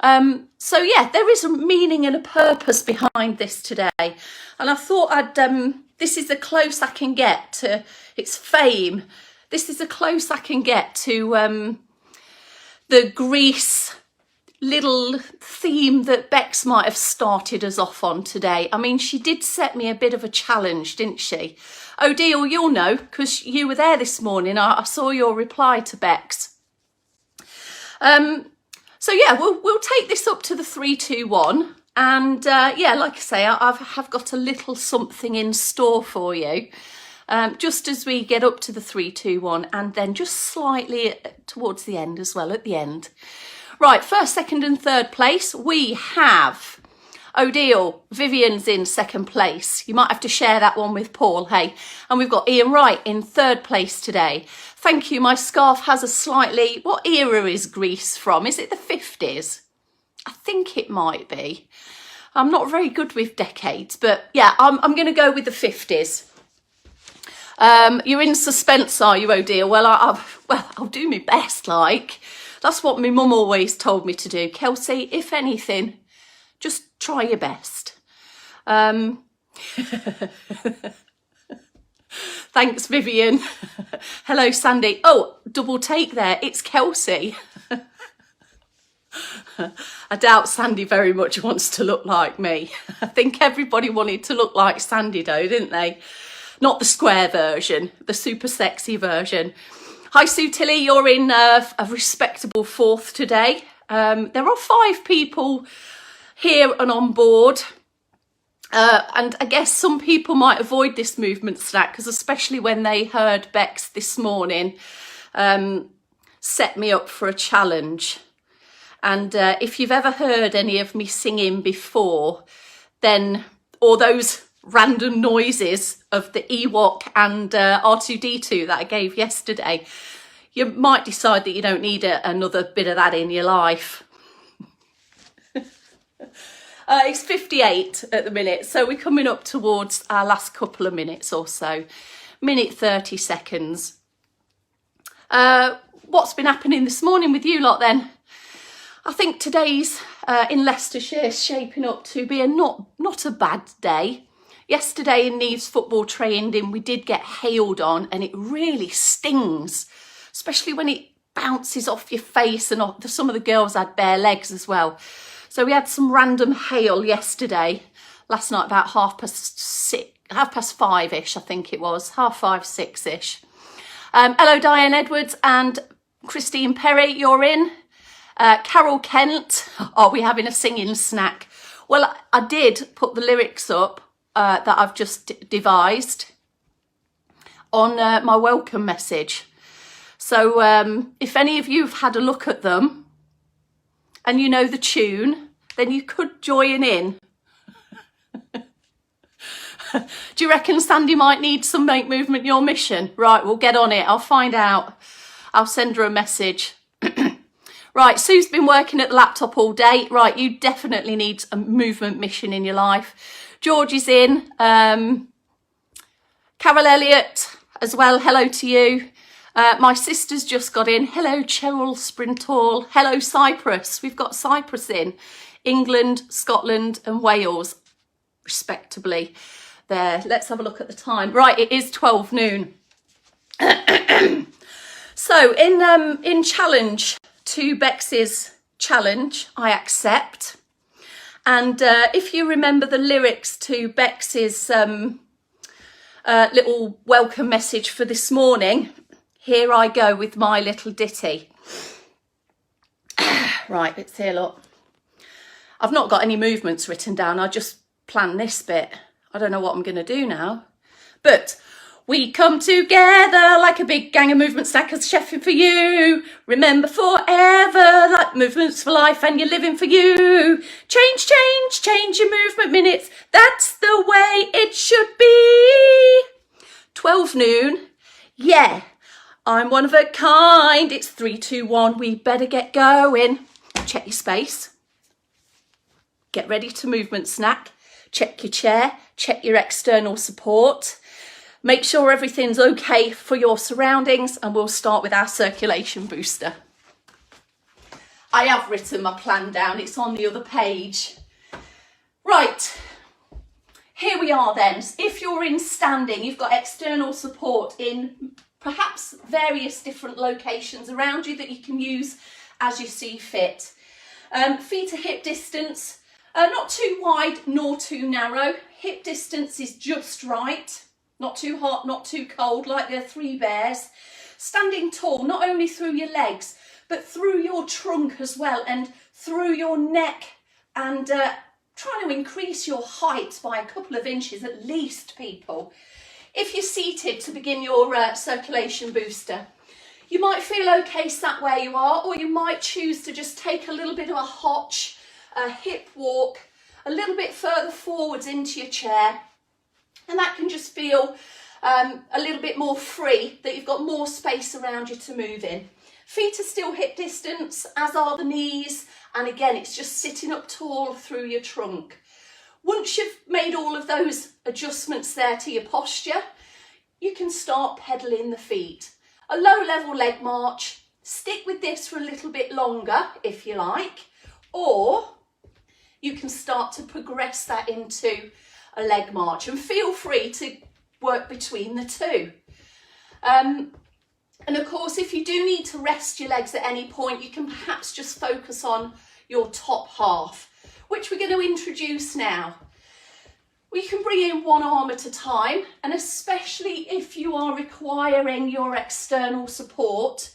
So yeah, there is a meaning and a purpose behind this today. And I thought this is the close I can get to its fame. This is the close I can get to the Greece little theme that Bex might have started us off on today. I mean, she did set me a bit of a challenge, didn't she? Odile, you'll know, because you were there this morning. I saw your reply to Bex. So yeah, we'll take this up to the 3, 2, 1. And yeah, like I say, I have got a little something in store for you. Just as we get up to the 3, 2, 1, and then just slightly towards the end as well, at the end. Right, first, second and third place, we have Odile. Vivian's in second place. You might have to share that one with Paul, hey? And we've got Ian Wright in third place today. Thank you, my scarf has a slightly... What era is Greece from? Is it the 50s? I think it might be. I'm not very good with decades, but yeah, I'm going to go with the 50s. You're in suspense, are you, Odile? Well, I'll do my best, like. That's what my mum always told me to do. Kelsey, if anything, just try your best. Thanks, Vivian. Hello, Sandy. Oh, double take there. It's Kelsey. I doubt Sandy very much wants to look like me. I think everybody wanted to look like Sandy, though, didn't they? Not the square version, the super sexy version. Hi, Sue Tilly, you're in a respectable fourth today. There are 5 people here and on board. And I guess some people might avoid this movement snack, because especially when they heard Bex this morning set me up for a challenge. And if you've ever heard any of me singing before, then, or those random noises of the Ewok and R2-D2 that I gave yesterday, you might decide that you don't need another bit of that in your life. It's 58 at the minute, so we're coming up towards our last couple of minutes or so. Minute 30 seconds. What's been happening this morning with you lot then? I think today's in Leicestershire shaping up to be not a bad day. Yesterday in Neve's football training, we did get hailed on, and it really stings, especially when it bounces off your face, and some of the girls had bare legs as well. So we had some random hail yesterday, last night about 5:30-ish, I think it was, 5:30, 6-ish. Hello, Diane Edwards and Christine Perry, you're in. Carol Kent, are we having a singing snack? Well, I did put the lyrics up that I've just devised on my welcome message. So if any of you have had a look at them and you know the tune, then you could join in. Do you reckon Sandy might need some Make Movement Your Mission? Right, we'll get on it. I'll find out. I'll send her a message. Right, Sue's been working at the laptop all day. Right, you definitely need a movement mission in your life. George is in. Carol Elliott as well. Hello to you. My sister's just got in. Hello, Cheryl Sprintall. Hello, Cyprus. We've got Cyprus in. England, Scotland and Wales, respectively. There, let's have a look at the time. Right, it is 12 noon. So in challenge to Bex's challenge, I accept. And if you remember the lyrics to Bex's little welcome message for this morning, here I go with my little ditty. Right, let's hear, look. I've not got any movements written down. I just planned this bit. I don't know what I'm going to do now. But we come together like a big gang of movement stackers chefing for you. Remember forever that movement's for life and you're living for you. Change, change, change your movement minutes. That's the way it should be. 12 noon. Yeah, I'm one of a kind. It's 3, 2, 1. We better get going. Check your space. Get ready to movement snack. Check your chair. Check your external support. Make sure everything's okay for your surroundings, and we'll start with our circulation booster. I have written my plan down, it's on the other page. Right, here we are then. If you're in standing, you've got external support in perhaps various different locations around you that you can use as you see fit. Feet to hip distance, not too wide nor too narrow. Hip distance is just right, not too hot, not too cold, like the three bears. Standing tall, not only through your legs, but through your trunk as well, and through your neck, and trying to increase your height by a couple of inches at least, people. If you're seated to begin your circulation booster, you might feel okay sat where you are, or you might choose to just take a little bit of a hotch, a hip walk, a little bit further forwards into your chair, and that can just feel a little bit more free, that you've got more space around you to move in. Feet are still hip distance, as are the knees, and again it's just sitting up tall through your trunk. Once you've made all of those adjustments there to your posture, you can start pedaling the feet. A low level leg march, stick with this for a little bit longer if you like, or you can start to progress that into a leg march, and feel free to work between the two. And of course, if you do need to rest your legs at any point, you can perhaps just focus on your top half, which we're going to introduce now. We can bring in one arm at a time, and especially if you are requiring your external support,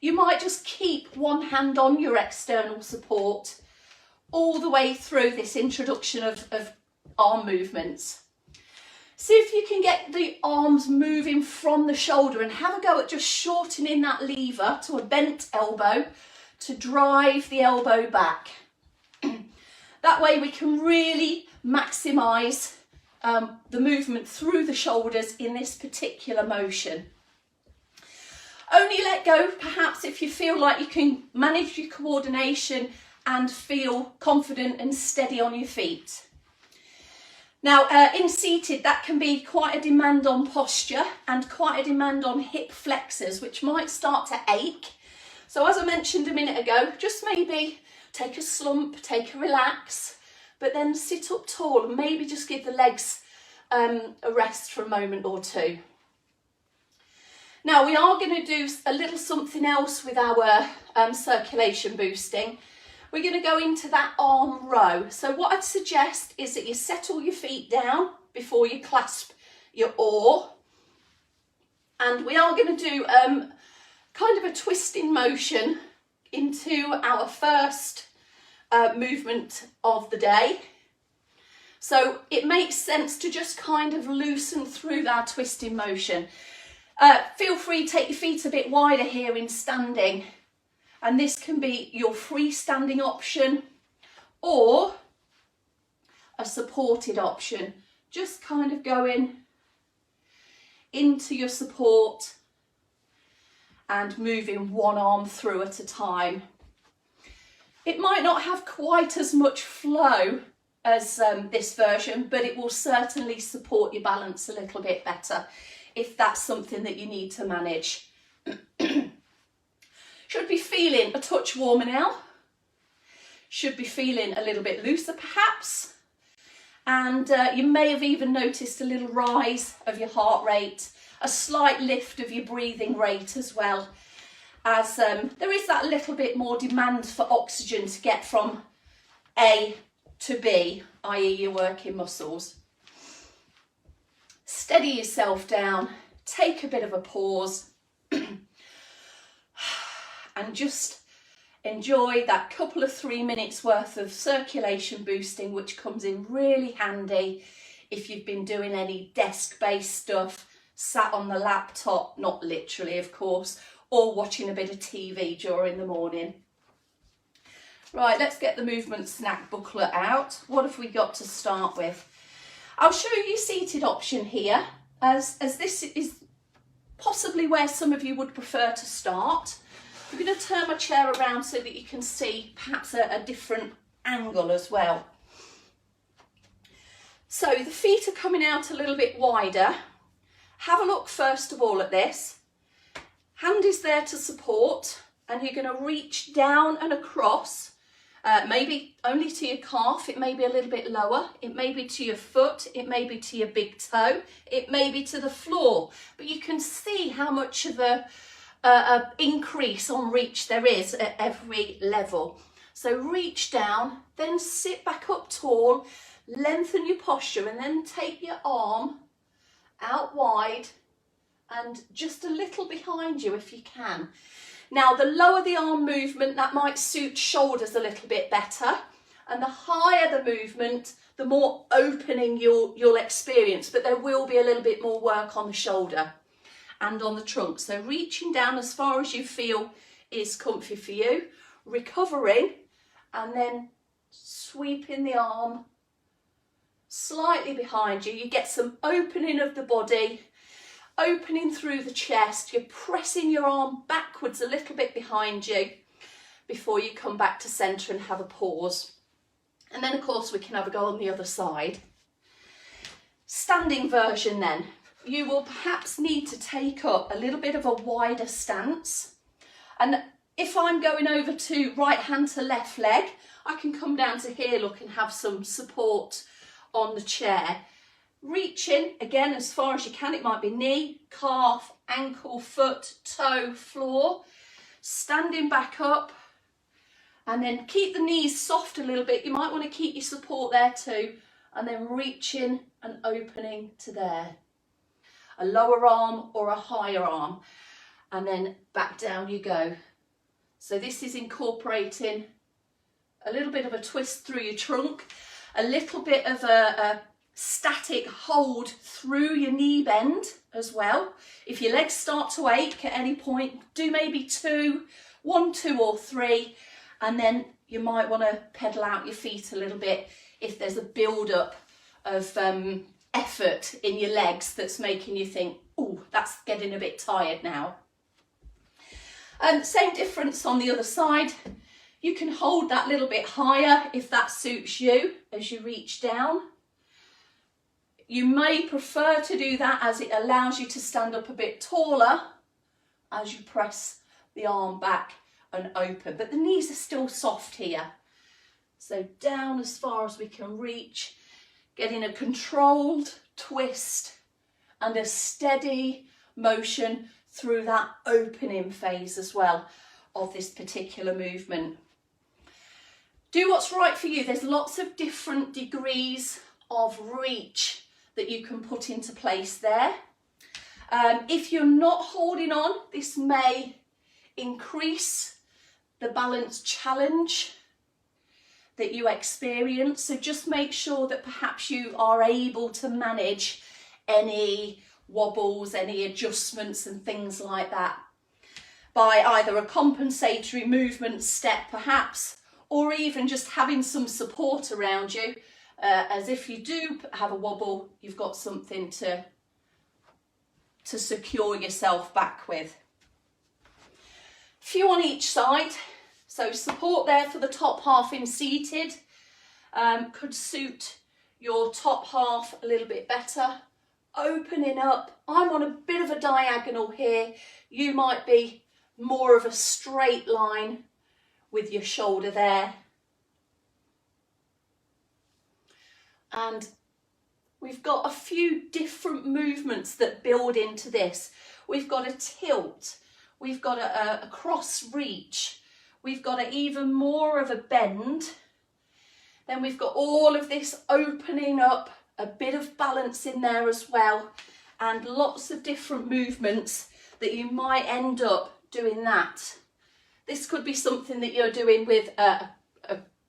you might just keep one hand on your external support all the way through this introduction of arm movements. See if you can get the arms moving from the shoulder, and have a go at just shortening that lever to a bent elbow to drive the elbow back. That way we can really maximise the movement through the shoulders in this particular motion. Only let go perhaps if you feel like you can manage your coordination and feel confident and steady on your feet. Now, in seated, that can be quite a demand on posture and quite a demand on hip flexors, which might start to ache. So as I mentioned a minute ago, just maybe take a slump, take a relax, but then sit up tall and maybe just give the legs a rest for a moment or two. Now, we are going to do a little something else with our circulation boosting. We're going to go into that arm row. So what I'd suggest is that you settle your feet down before you clasp your oar. And we are going to do kind of a twisting motion into our first movement of the day. So it makes sense to just kind of loosen through that twisting motion. Feel free to take your feet a bit wider here in standing. And this can be your freestanding option or a supported option. Just kind of going into your support and moving one arm through at a time. It might not have quite as much flow as this version, but it will certainly support your balance a little bit better if that's something that you need to manage. Should be feeling a touch warmer now. Should be feeling a little bit looser perhaps. And you may have even noticed a little rise of your heart rate, a slight lift of your breathing rate as well, as there is that little bit more demand for oxygen to get from A to B, i.e. your working muscles. Steady yourself down, take a bit of a pause, and just enjoy that couple of 3 minutes worth of circulation boosting, which comes in really handy if you've been doing any desk-based stuff, sat on the laptop, not literally of course, or watching a bit of TV during the morning. Right, let's get the movement snack booklet out. What have we got to start with? I'll show you seated option here, as this is possibly where some of you would prefer to start. I'm going to turn my chair around so that you can see perhaps a different angle as well. So the feet are coming out a little bit wider. Have a look first of all at this. Hand is there to support, and you're going to reach down and across, maybe only to your calf, it may be a little bit lower, it may be to your foot, it may be to your big toe, it may be to the floor, but you can see how much of a increase on reach there is at every level. So reach down, then sit back up tall, lengthen your posture, and then take your arm out wide and just a little behind you if you can. Now, the lower the arm movement, that might suit shoulders a little bit better, and the higher the movement, the more opening you'll experience, but there will be a little bit more work on the shoulder and on the trunk. So reaching down as far as you feel is comfy for you, recovering, and then sweeping the arm slightly behind you. You get some opening of the body, opening through the chest. You're pressing your arm backwards a little bit behind you before you come back to centre and have a pause. And then, of course, we can have a go on the other side. Standing version then. You will perhaps need to take up a little bit of a wider stance. And if I'm going over to right hand to left leg, I can come down to here, look, and have some support on the chair. Reaching, again, as far as you can. It might be knee, calf, ankle, foot, toe, floor. Standing back up. And then keep the knees soft a little bit. You might want to keep your support there too. And then reaching and opening to there. A lower arm or a higher arm. And then back down you go. So this is incorporating a little bit of a twist through your trunk, a little bit of a static hold through your knee bend as well. If your legs start to ache at any point, do maybe 1, 2 or 3, and then you might want to pedal out your feet a little bit if there's a build-up of effort in your legs that's making you think, oh, that's getting a bit tired now. Same difference on the other side. You can hold that little bit higher if that suits you as you reach down. You may prefer to do that as it allows you to stand up a bit taller as you press the arm back and open, but the knees are still soft here. So down as far as we can reach, getting a controlled twist and a steady motion through that opening phase as well of this particular movement. Do what's right for you. There's lots of different degrees of reach that you can put into place there. If you're not holding on, this may increase the balance challenge that you experience. So just make sure that perhaps you are able to manage any wobbles, any adjustments and things like that by either a compensatory movement step perhaps, or even just having some support around you, as if you do have a wobble, you've got something to secure yourself back with. Few on each side, so support there for the top half in seated, could suit your top half a little bit better. Opening up, I'm on a bit of a diagonal here, you might be more of a straight line with your shoulder there. And we've got a few different movements that build into this. We've got a tilt, we've got a cross reach, we've got even more of a bend, then we've got all of this opening up, a bit of balance in there as well, and lots of different movements that you might end up doing that. This could be something that you're doing with a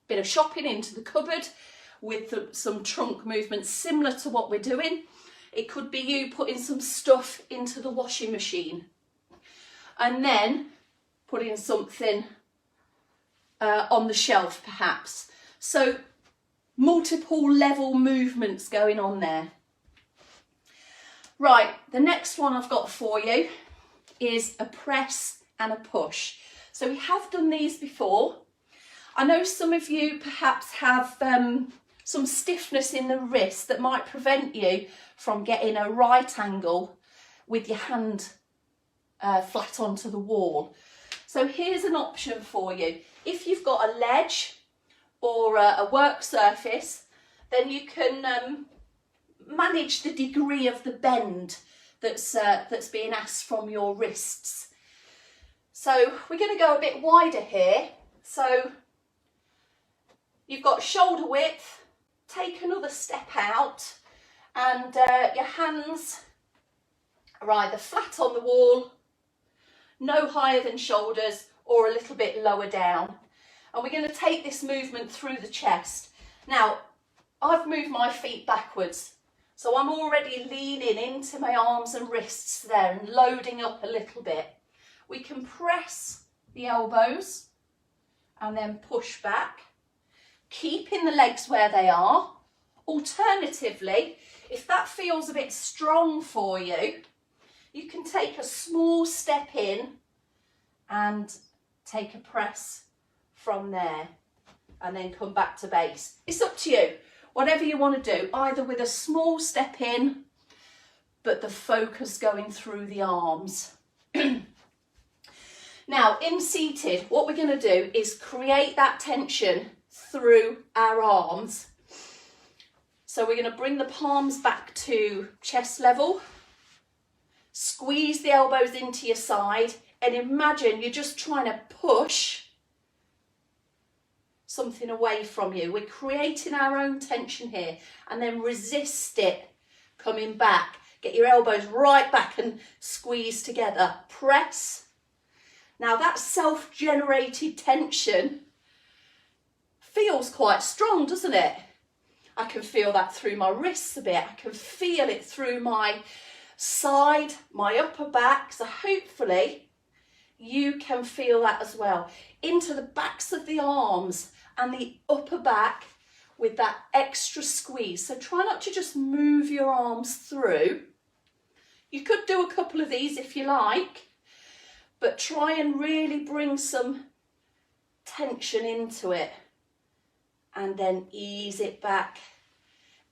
bit of shopping into the cupboard, with some trunk movements similar to what we're doing. It could be you putting some stuff into the washing machine and then putting something on the shelf perhaps. So multiple level movements going on there. Right, the next one I've got for you is a press and a push. So we have done these before. I know some of you perhaps have some stiffness in the wrist that might prevent you from getting a right angle with your hand flat onto the wall. So here's an option for you. If you've got a ledge or a work surface, then you can manage the degree of the bend that's being asked from your wrists. So we're going to go a bit wider here. So you've got shoulder width, take another step out, and your hands are either flat on the wall, no higher than shoulders, or a little bit lower down. And we're going to take this movement through the chest. Now, I've moved my feet backwards, so I'm already leaning into my arms and wrists there and loading up a little bit. We can press the elbows and then push back, keeping the legs where they are. Alternatively, if that feels a bit strong for you, you can take a small step in and take a press from there and then come back to base. It's up to you, whatever you want to do, either with a small step in, but the focus going through the arms. Now, in seated, what we're going to do is create that tension through our arms. So we're going to bring the palms back to chest level, squeeze the elbows into your side, and imagine you're just trying to push something away from you. We're creating our own tension here, and then resist it coming back. Get your elbows right back and squeeze together. Press. Now that self-generated tension feels quite strong, doesn't it? I can feel that through my wrists a bit. I can feel it through my side, my upper back. So hopefully you can feel that as well. Into the backs of the arms and the upper back with that extra squeeze. So try not to just move your arms through. You could do a couple of these if you like, but try and really bring some tension into it and then ease it back.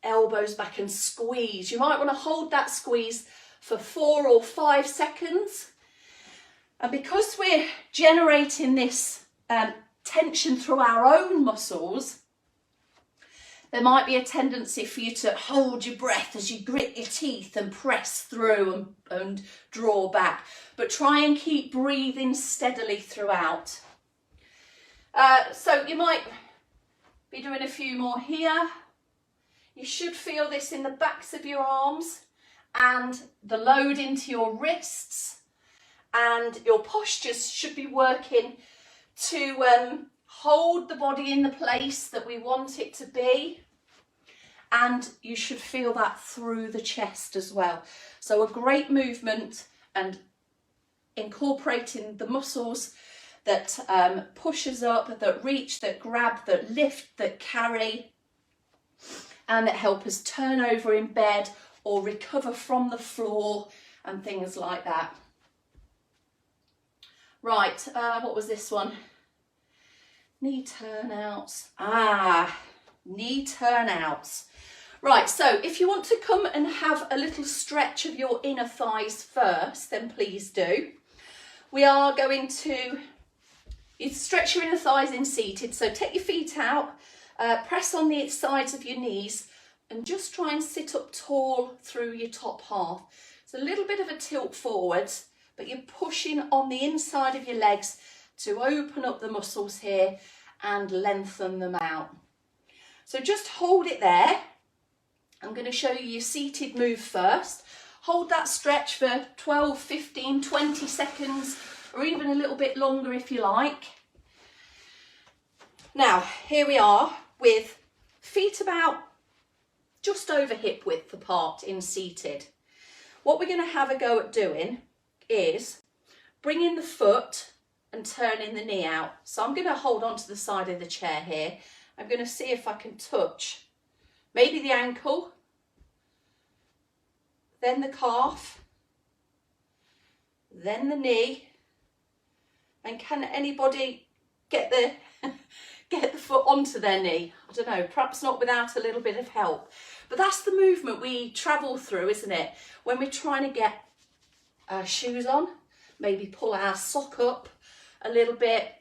Elbows back and squeeze. You might want to hold that squeeze for 4 or 5 seconds. And because we're generating this tension through our own muscles, there might be a tendency for you to hold your breath as you grit your teeth and press through and draw back. But try and keep breathing steadily throughout. So you might be doing a few more here. You should feel this in the backs of your arms and the load into your wrists, and your postures should be working to hold the body in the place that we want it to be, and you should feel that through the chest as well. So a great movement and incorporating the muscles that push us up, that reach, that grab, that lift, that carry, and that help us turn over in bed or recover from the floor and things like that. Right, what was this one? Knee turnouts. Knee turnouts. Right, so if you want to come and have a little stretch of your inner thighs first, then please do. We are going to stretch your inner thighs in seated. So take your feet out, press on the sides of your knees, and just try and sit up tall through your top half. It's a little bit of a tilt forwards, but you're pushing on the inside of your legs to open up the muscles here and lengthen them out. So just hold it there. I'm going to show you your seated move first. Hold that stretch for 12, 15, 20 seconds, or even a little bit longer if you like. Now, here we are with feet about just over hip width apart in seated. What we're going to have a go at doing is bringing the foot and turning the knee out. So I'm going to hold on to the side of the chair here. I'm going to see if I can touch maybe the ankle, then the calf, then the knee, and can anybody get the foot onto their knee? I don't know, perhaps not without a little bit of help. But that's the movement we travel through, isn't it? When we're trying to get our shoes on, maybe pull our sock up a little bit,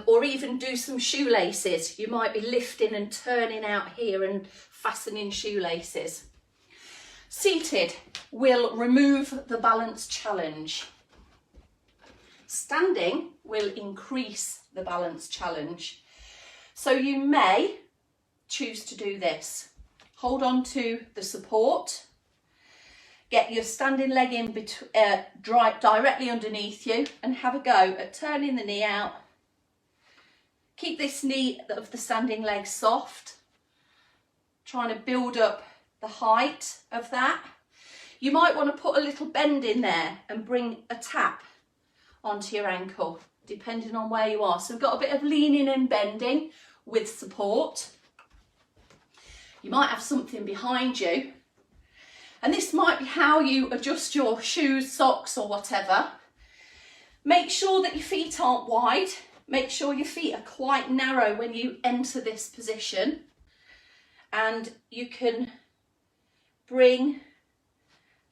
or even do some shoelaces. You might be lifting and turning out here and fastening shoelaces. Seated will remove the balance challenge. Standing will increase the balance challenge. So you may choose to do this. Hold on to the support. Get your standing leg in directly underneath you and have a go at turning the knee out. Keep this knee of the standing leg soft, trying to build up the height of that. You might want to put a little bend in there and bring a tap onto your ankle, depending on where you are. So we've got a bit of leaning and bending with support. You might have something behind you. And this might be how you adjust your shoes, socks or whatever. Make sure that your feet aren't wide. Make sure your feet are quite narrow when you enter this position. And you can bring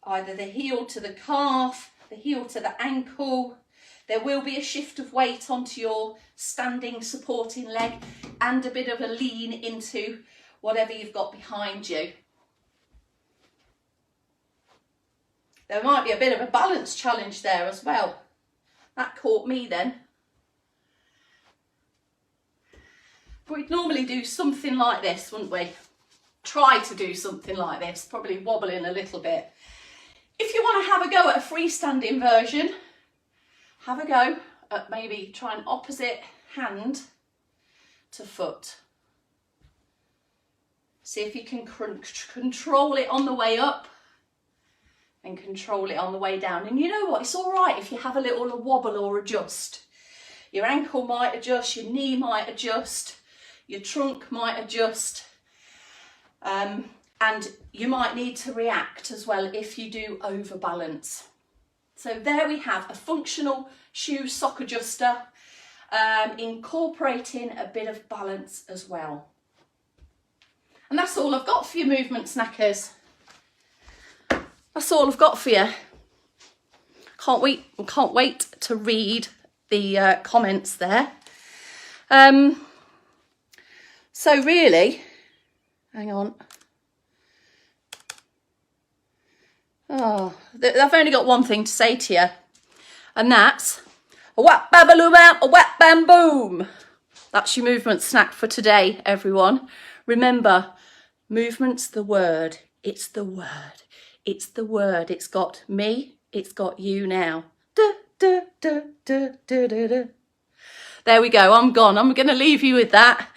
either the heel to the calf, the heel to the ankle. There will be a shift of weight onto your standing supporting leg and a bit of a lean into whatever you've got behind you. There might be a bit of a balance challenge there as well. That caught me then. We'd normally do something like this, wouldn't we? Try to do something like this, probably wobbling a little bit. If you want to have a go at a freestanding version, have a go at maybe try an opposite hand to foot. See if you can control it on the way up and control it on the way down. And you know what, it's all right if you have a little wobble or adjust. Your ankle might adjust, your knee might adjust, your trunk might adjust. And you might need to react as well if you do overbalance. So there we have a functional shoe sock adjuster, incorporating a bit of balance as well. And that's all I've got for you, movement snackers. That's all I've got for you. Can't wait to read the comments there. So really, hang on. Oh, I've only got one thing to say to you, and that's a whap babaloo bam, a whap bam boom. That's your movement snack for today, everyone. Remember, movement's the word. It's the word. It's the word. It's got me. It's got you now. Da, da, da, da, da, da, da. There we go. I'm gone. I'm going to leave you with that.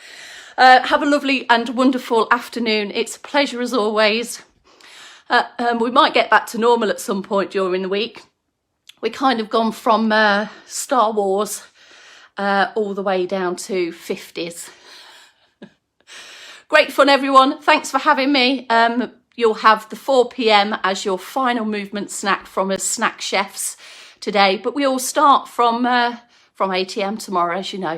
Have a lovely and wonderful afternoon. It's a pleasure as always. We might get back to normal at some point during the week. We're kind of gone from Star Wars all the way down to 50s. Great fun, everyone. Thanks for having me. You'll have the 4 p.m. as your final movement snack from us snack chefs today, but we all start from 8 a.m. tomorrow, as you know.